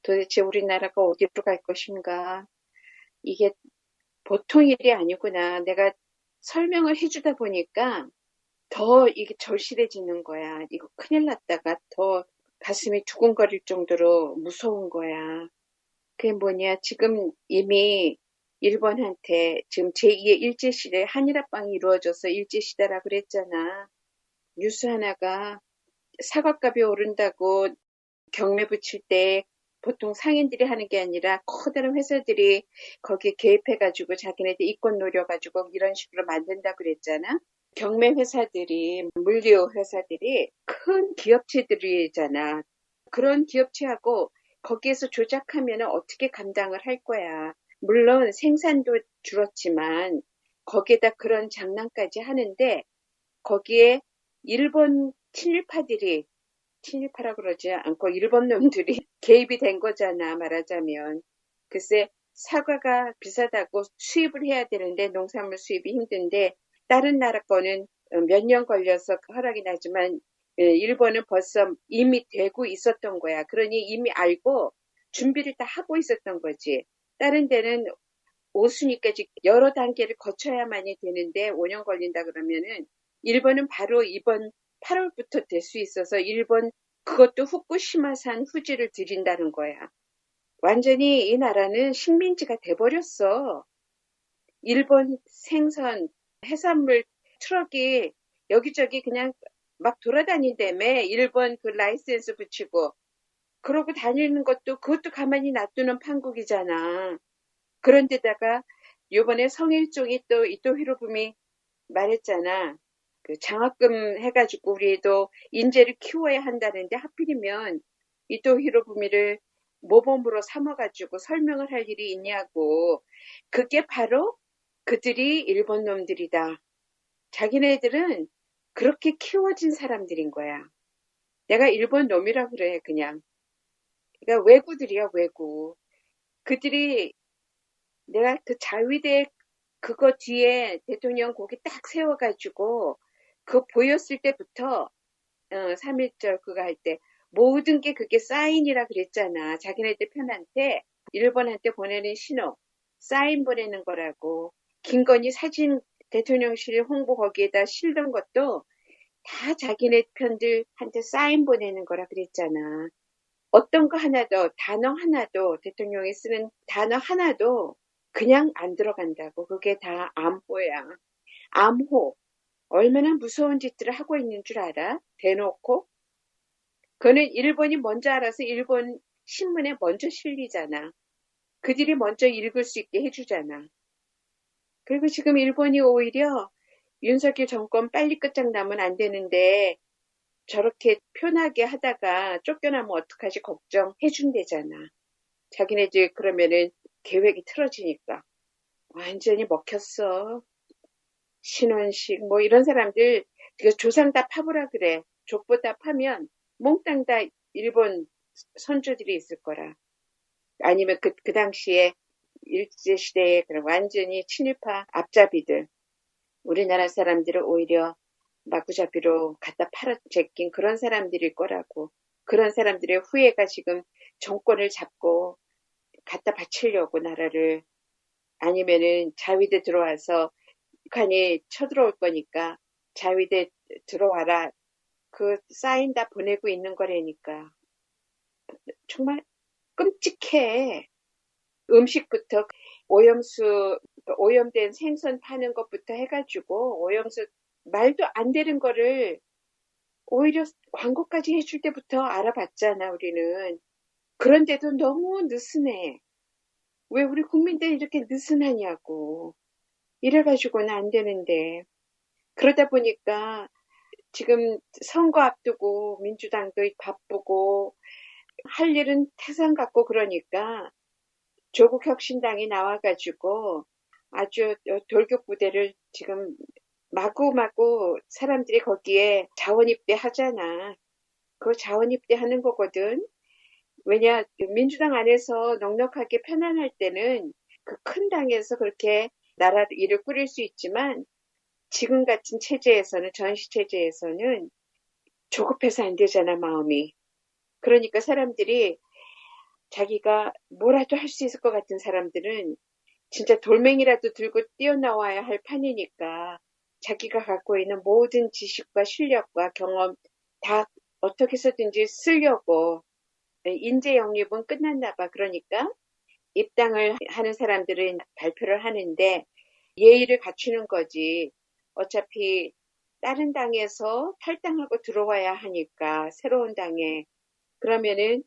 도대체 우리나라가 어디로 갈 것인가? 이게 보통 일이 아니구나. 내가 설명을 해주다 보니까 더 이게 절실해지는 거야. 이거 큰일 났다가 더 가슴이 두근거릴 정도로 무서운 거야. 그게 뭐냐. 지금 이미 일본한테 지금 제2의 일제시대 한일합방이 이루어져서 일제시대라 그랬잖아. 뉴스 하나가 사과값이 오른다고 경매 붙일 때 보통 상인들이 하는 게 아니라 커다란 회사들이 거기에 개입해가지고 자기네들 이권 노려가지고 이런 식으로 만든다 그랬잖아. 경매 회사들이, 물류 회사들이 큰 기업체들이잖아. 그런 기업체하고 거기에서 조작하면 어떻게 감당을 할 거야. 물론 생산도 줄었지만 거기에다 그런 장난까지 하는데 거기에 일본 친일파들이 친일파라 그러지 않고 일본 놈들이 개입이 된 거잖아, 말하자면. 글쎄, 사과가 비싸다고 수입을 해야 되는데 농산물 수입이 힘든데 다른 나라 거는 몇 년 걸려서 허락이 나지만 일본은 벌써 이미 되고 있었던 거야. 그러니 이미 알고 준비를 다 하고 있었던 거지. 다른 데는 오수니까 여러 단계를 거쳐야만이 되는데 5년 걸린다 그러면은 일본은 바로 이번 8월부터 될 수 있어서 일본 그것도 후쿠시마산 후지를 들인다는 거야. 완전히 이 나라는 식민지가 돼버렸어. 일본 생선, 해산물 트럭이 여기저기 그냥 막 돌아다닌다며. 일본 그 라이센스 붙이고. 그러고 다니는 것도 그것도 가만히 놔두는 판국이잖아. 그런데다가 요번에 성일종이 또 이토 히로부미 말했잖아. 그 장학금 해가지고 우리도 인재를 키워야 한다는데 하필이면 이토 히로부미를 모범으로 삼아가지고 설명을 할 일이 있냐고. 그게 바로 그들이 일본 놈들이다. 자기네들은 그렇게 키워진 사람들인 거야. 내가 일본 놈이라 그래, 그냥. 그러니까 왜구들이야, 왜구. 그들이 내가 그 자위대 그거 뒤에 대통령 거기 딱 세워가지고 그거 보였을 때부터 3.1절 그거 할 때 모든 게 그게 사인이라 그랬잖아. 자기네들 편한테 일본한테 보내는 신호 사인 보내는 거라고. 김건희 사진 대통령실 홍보 거기에다 실던 것도 다 자기네 편들한테 사인 보내는 거라 그랬잖아. 어떤 거 하나도 단어 하나도 대통령이 쓰는 단어 하나도 그냥 안 들어간다고. 그게 다 암호야. 암호. 얼마나 무서운 짓들을 하고 있는 줄 알아? 대놓고. 그거는 일본이 먼저 알아서 일본 신문에 먼저 실리잖아. 그들이 먼저 읽을 수 있게 해주잖아. 그리고 지금 일본이 오히려 윤석열 정권 빨리 끝장나면 안 되는데 저렇게 편하게 하다가 쫓겨나면 어떡하지 걱정해준대잖아. 자기네들 그러면은 계획이 틀어지니까. 완전히 먹혔어. 신원식 뭐 이런 사람들 조상 다 파보라 그래. 족보 다 파면 몽땅 다 일본 선조들이 있을 거라. 아니면 그 당시에 일제시대에 그런 완전히 친일파 앞잡이들. 우리나라 사람들을 오히려 마구잡이로 갖다 팔아 제낀 그런 사람들일 거라고. 그런 사람들의 후예가 지금 정권을 잡고 갖다 바치려고 나라를. 아니면은 자위대 들어와서 북한이 쳐들어올 거니까 자위대 들어와라. 그 사인 다 보내고 있는 거라니까. 정말 끔찍해. 음식부터 오염수, 오염된 생선 파는 것부터 해가지고 오염수 말도 안 되는 거를 오히려 광고까지 해줄 때부터 알아봤잖아, 우리는. 그런데도 너무 느슨해. 왜 우리 국민들이 이렇게 느슨하냐고. 이래가지고는 안 되는데. 그러다 보니까 지금 선거 앞두고 민주당도 바쁘고 할 일은 태산 같고 그러니까 조국혁신당이 나와가지고 아주 돌격 부대를 지금 마구마구 사람들이 거기에 자원입대 하잖아. 그 자원입대 하는 거거든. 왜냐, 민주당 안에서 넉넉하게 편안할 때는 그 큰 당에서 그렇게 나라 일을 꾸릴 수 있지만 지금 같은 체제에서는, 전시체제에서는 조급해서 안 되잖아, 마음이. 그러니까 사람들이 자기가 뭐라도 할 수 있을 것 같은 사람들은 진짜 돌멩이라도 들고 뛰어나와야 할 판이니까 자기가 갖고 있는 모든 지식과 실력과 경험 다 어떻게 해서든지 쓰려고 인재 영입은 끝났나 봐. 그러니까 입당을 하는 사람들은 발표를 하는데 예의를 갖추는 거지. 어차피 다른 당에서 탈당하고 들어와야 하니까 새로운 당에 그러면은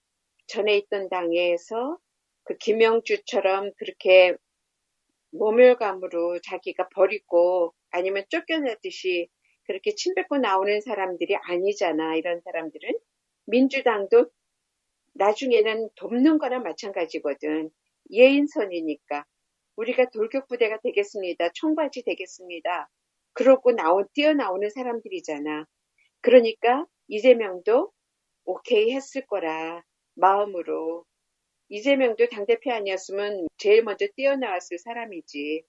전에 있던 당에서 그 김영주처럼 그렇게 모멸감으로 자기가 버리고 아니면 쫓겨나듯이 그렇게 침 뱉고 나오는 사람들이 아니잖아. 이런 사람들은 민주당도 나중에는 돕는 거나 마찬가지거든. 예인선이니까 우리가 돌격부대가 되겠습니다. 청바지 되겠습니다. 그러고 뛰어나오는 사람들이잖아. 그러니까 이재명도 오케이 했을 거라 마음으로. 이재명도 당대표 아니었으면 제일 먼저 뛰어나왔을 사람이지.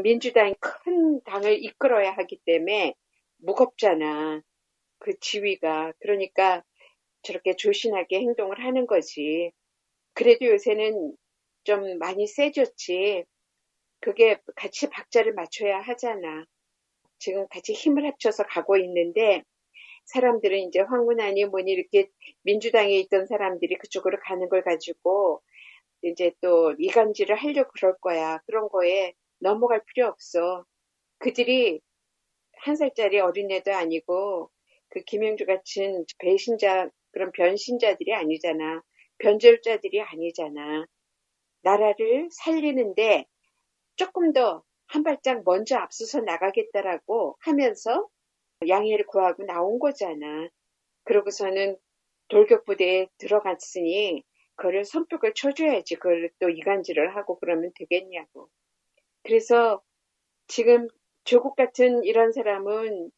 민주당이 큰 당을 이끌어야 하기 때문에 무겁잖아. 그 지위가. 그러니까 저렇게 조신하게 행동을 하는 거지. 그래도 요새는 좀 많이 세졌지. 그게 같이 박자를 맞춰야 하잖아. 지금 같이 힘을 합쳐서 가고 있는데 사람들은 이제 황운하니 뭐니 이렇게 민주당에 있던 사람들이 그쪽으로 가는 걸 가지고 이제 또 이간질을 하려고 그럴 거야. 그런 거에 넘어갈 필요 없어. 그들이 1살짜리 어린애도 아니고 그 김영주 같은 배신자 그런 변신자들이 아니잖아. 변절자들이 아니잖아. 나라를 살리는데 조금 더 한 발짝 먼저 앞서서 나가겠다라고 하면서 양해를 구하고 나온 거잖아. 그러고서는 돌격부대에 들어갔으니 그를 선벽을 쳐줘야지. 그걸 또 이간질을 하고 그러면 되겠냐고. 그래서 지금 조국 같은 이런 사람은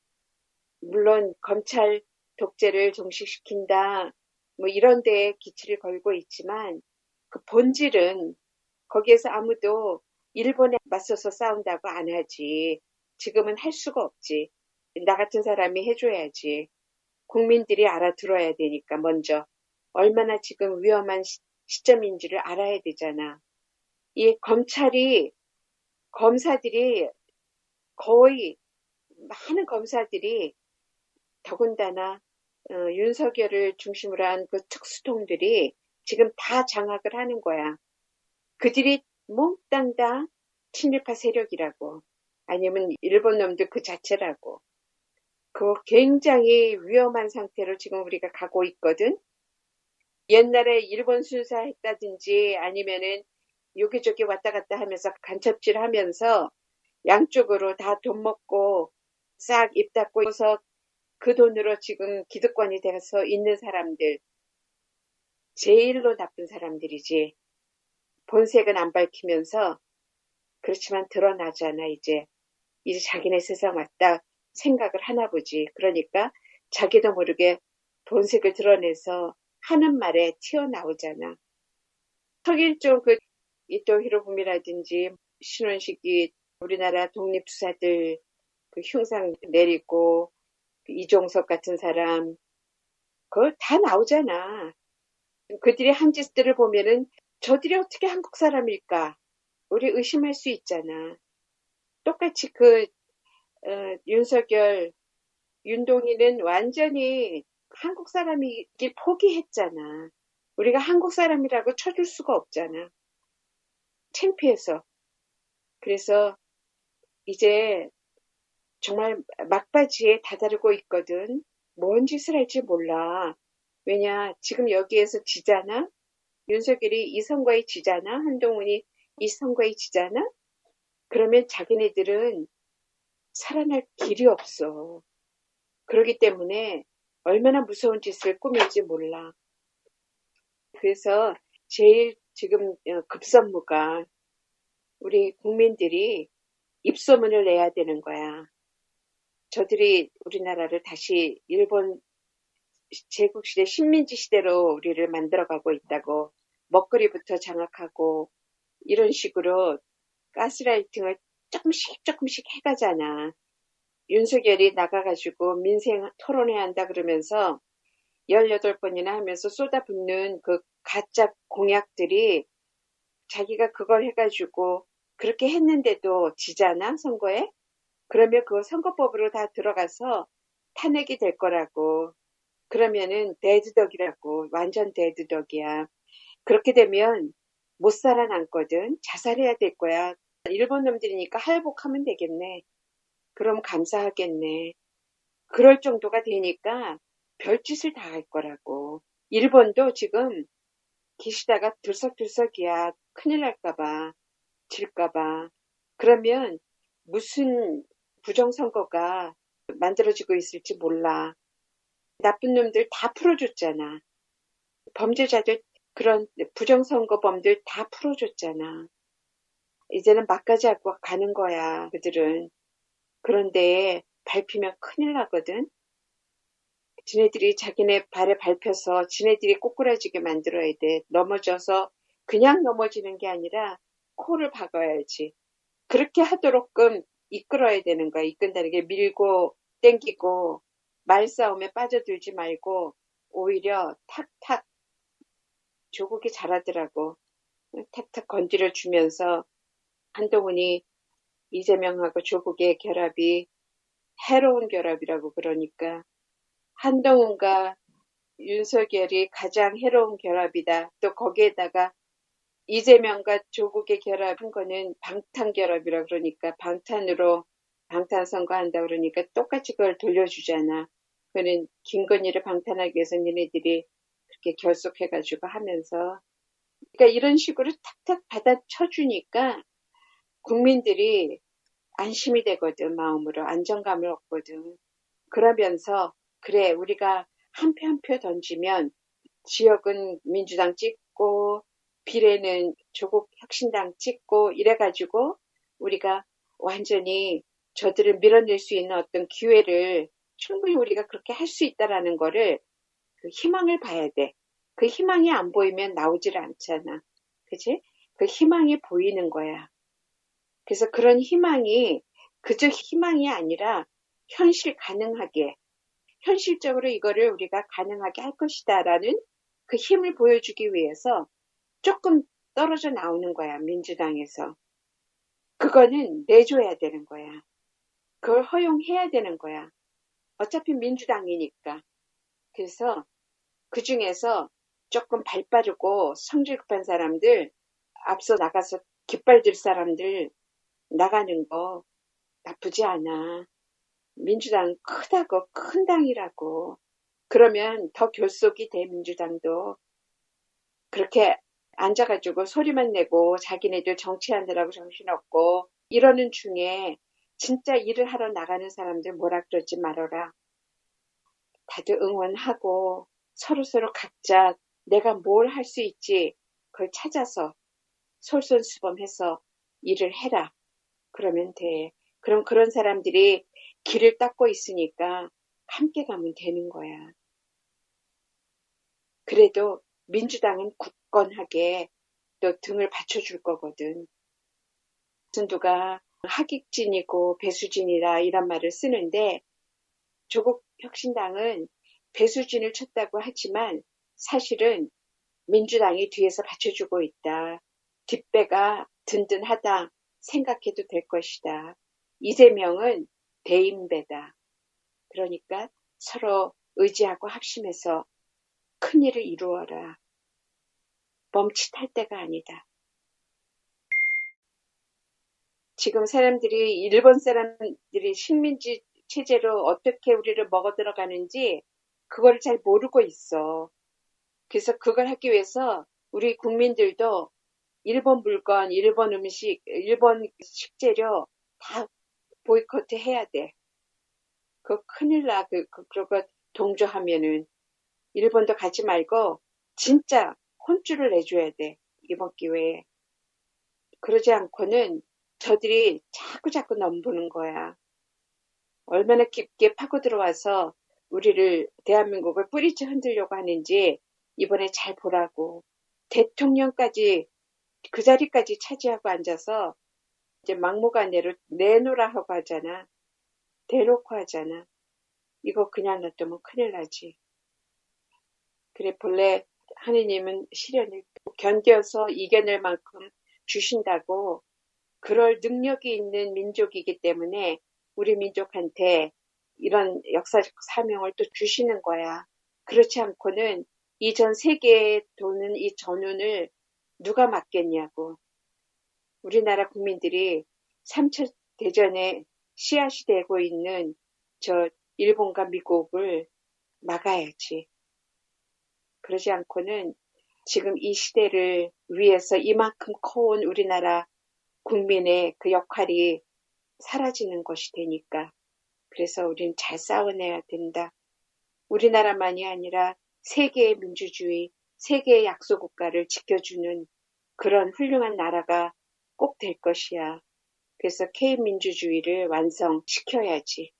물론 검찰 독재를 종식시킨다 뭐 이런 데에 기치를 걸고 있지만 그 본질은 거기에서 아무도 일본에 맞서서 싸운다고 안 하지. 지금은 할 수가 없지. 나 같은 사람이 해줘야지. 국민들이 알아들어야 되니까 먼저 얼마나 지금 위험한 시점인지를 알아야 되잖아. 이 검사들이 거의 많은 검사들이 더군다나 윤석열을 중심으로 한 그 특수통들이 지금 다 장악을 하는 거야. 그들이 몽땅 다 친일파 세력이라고 아니면 일본 놈들 그 자체라고. 그 굉장히 위험한 상태로 지금 우리가 가고 있거든. 옛날에 일본 순사했다든지 아니면은 여기저기 왔다 갔다 하면서 간첩질 하면서 양쪽으로 다 돈 먹고 싹 입 닫고서 그 돈으로 지금 기득권이 돼서 있는 사람들 제일로 나쁜 사람들이지. 본색은 안 밝히면서 그렇지만 드러나잖아 이제. 이제 자기네 세상 왔다 생각을 하나 보지. 그러니까 자기도 모르게 본색을 드러내서 하는 말에 튀어나오잖아. 서길종 그 이토 히로부미라든지 신원식이 우리나라 독립투사들 그 흉상 내리고 그 이종석 같은 사람 그거 다 나오잖아. 그들이 한 짓들을 보면은 저들이 어떻게 한국 사람일까? 우리 의심할 수 있잖아. 똑같이 윤석열, 윤동희는 완전히 한국 사람이길 포기했잖아. 우리가 한국 사람이라고 쳐줄 수가 없잖아. 창피해서. 그래서 이제 정말 막바지에 다다르고 있거든. 뭔 짓을 할지 몰라. 왜냐, 지금 여기에서 지잖아? 윤석열이 이 선거에 지잖아? 한동훈이 이 선거에 지잖아? 그러면 자기네들은 살아날 길이 없어. 그렇기 때문에 얼마나 무서운 짓을 꾸밀지 몰라. 그래서 제일 지금 급선무가 우리 국민들이 입소문을 내야 되는 거야. 저들이 우리나라를 다시 일본 제국시대 식민지 시대로 우리를 만들어가고 있다고 먹거리부터 장악하고 이런 식으로 가스라이팅을 조금씩 해가잖아. 윤석열이 나가가지고 민생 토론회 한다 그러면서 18번이나 하면서 쏟아붓는 그 가짜 공약들이 자기가 그걸 해가지고 그렇게 했는데도 지잖아, 선거에? 그러면 그거 선거법으로 다 들어가서 탄핵이 될 거라고. 그러면은 데드덕이라고. 완전 데드덕이야. 그렇게 되면 못 살아남거든. 자살해야 될 거야. 일본 놈들이니까 할복하면 되겠네. 그럼 감사하겠네. 그럴 정도가 되니까 별짓을 다 할 거라고. 일본도 지금 기시다가 들썩들썩이야. 큰일 날까봐, 질까봐. 그러면 무슨 부정선거가 만들어지고 있을지 몰라. 나쁜 놈들 다 풀어줬잖아. 범죄자들, 그런 부정선거범들 다 풀어줬잖아. 이제는 막가지 않고 가는 거야, 그들은. 그런데 밟히면 큰일 나거든. 지네들이 자기네 발에 밟혀서 지네들이 꼬꾸라지게 만들어야 돼. 넘어져서 그냥 넘어지는 게 아니라 코를 박아야지. 그렇게 하도록끔 이끌어야 되는 거야. 이끈다는 게 밀고 땡기고 말싸움에 빠져들지 말고 오히려 탁탁 조국이 잘하더라고. 탁탁 건드려 주면서 한동훈이 이재명하고 조국의 결합이 해로운 결합이라고 그러니까 한동훈과 윤석열이 가장 해로운 결합이다. 또 거기에다가 이재명과 조국의 결합한 거는 방탄 결합이라 그러니까 방탄으로 방탄 선거한다 그러니까 똑같이 그걸 돌려주잖아. 그는 김건희를 방탄하기 위해서 니네들이 그렇게 결속해가지고 하면서 그러니까 이런 식으로 탁탁 받아쳐주니까 국민들이 안심이 되거든. 마음으로 안정감을 얻거든. 그러면서 그래 우리가 한 표 한 표 던지면 지역은 민주당 찍고 비례는 조국 혁신당 찍고 이래가지고 우리가 완전히 저들을 밀어낼 수 있는 어떤 기회를 충분히 우리가 그렇게 할 수 있다라는 거를 그 희망을 봐야 돼. 그 희망이 안 보이면 나오질 않잖아. 그치? 그 희망이 보이는 거야. 그래서 그런 희망이 그저 희망이 아니라 현실 가능하게 현실적으로 이거를 우리가 가능하게 할 것이다라는 그 힘을 보여주기 위해서 조금 떨어져 나오는 거야, 민주당에서. 그거는 내줘야 되는 거야. 그걸 허용해야 되는 거야. 어차피 민주당이니까. 그래서 그 중에서 조금 발 빠르고 성질 급한 사람들, 앞서 나가서 깃발 들 사람들 나가는 거 나쁘지 않아. 민주당 크다고, 큰 당이라고. 그러면 더 결속이 돼, 민주당도. 그렇게 앉아가지고 소리만 내고 자기네들 정치하느라고 정신없고 이러는 중에 진짜 일을 하러 나가는 사람들 뭐라 그러지 말아라. 다들 응원하고 서로서로 각자 내가 뭘 할 수 있지 그걸 찾아서 솔선수범해서 일을 해라. 그러면 돼. 그럼 그런 사람들이 길을 닦고 있으니까 함께 가면 되는 거야. 그래도 민주당은 굳건하게 또 등을 받쳐줄 거거든. 무슨 누가 하객진이고 배수진이라 이런 말을 쓰는데 조국 혁신당은 배수진을 쳤다고 하지만 사실은 민주당이 뒤에서 받쳐주고 있다. 뒷배가 든든하다 생각해도 될 것이다. 이재명은 대인배다. 그러니까 서로 의지하고 합심해서 큰일을 이루어라. 멈칫할 때가 아니다. 지금 사람들이 일본 사람들이 식민지 체제로 어떻게 우리를 먹어 들어가는지 그걸 잘 모르고 있어. 그래서 그걸 하기 위해서 우리 국민들도 일본 물건, 일본 음식, 일본 식재료 다 보이콧 해야 돼. 그거 큰일 나. 그거 동조하면은 일본도 가지 말고 진짜 혼쭐을 내줘야 돼. 이번 기회에. 그러지 않고는 저들이 자꾸자꾸 넘보는 거야. 얼마나 깊게 파고 들어와서 우리를 대한민국을 뿌리째 흔들려고 하는지 이번에 잘 보라고. 대통령까지 그 자리까지 차지하고 앉아서 이제 막무가내로 내놓으라 하고 하잖아. 대놓고 하잖아. 이거 그냥 놔두면 큰일 나지. 그래, 본래 하느님은 시련을 견뎌서 이겨낼 만큼 주신다고 그럴 능력이 있는 민족이기 때문에 우리 민족한테 이런 역사적 사명을 또 주시는 거야. 그렇지 않고는 이 전 세계에 도는 이 전운을 누가 막겠냐고. 우리나라 국민들이 3차 대전에 씨앗이 되고 있는 저 일본과 미국을 막아야지. 그러지 않고는 지금 이 시대를 위해서 이만큼 커온 우리나라 국민의 그 역할이 사라지는 것이 되니까. 그래서 우린 잘 싸워내야 된다. 우리나라만이 아니라 세계의 민주주의, 세계의 약소국가를 지켜주는 그런 훌륭한 나라가 꼭 될 것이야. 그래서 K민주주의를 완성시켜야지.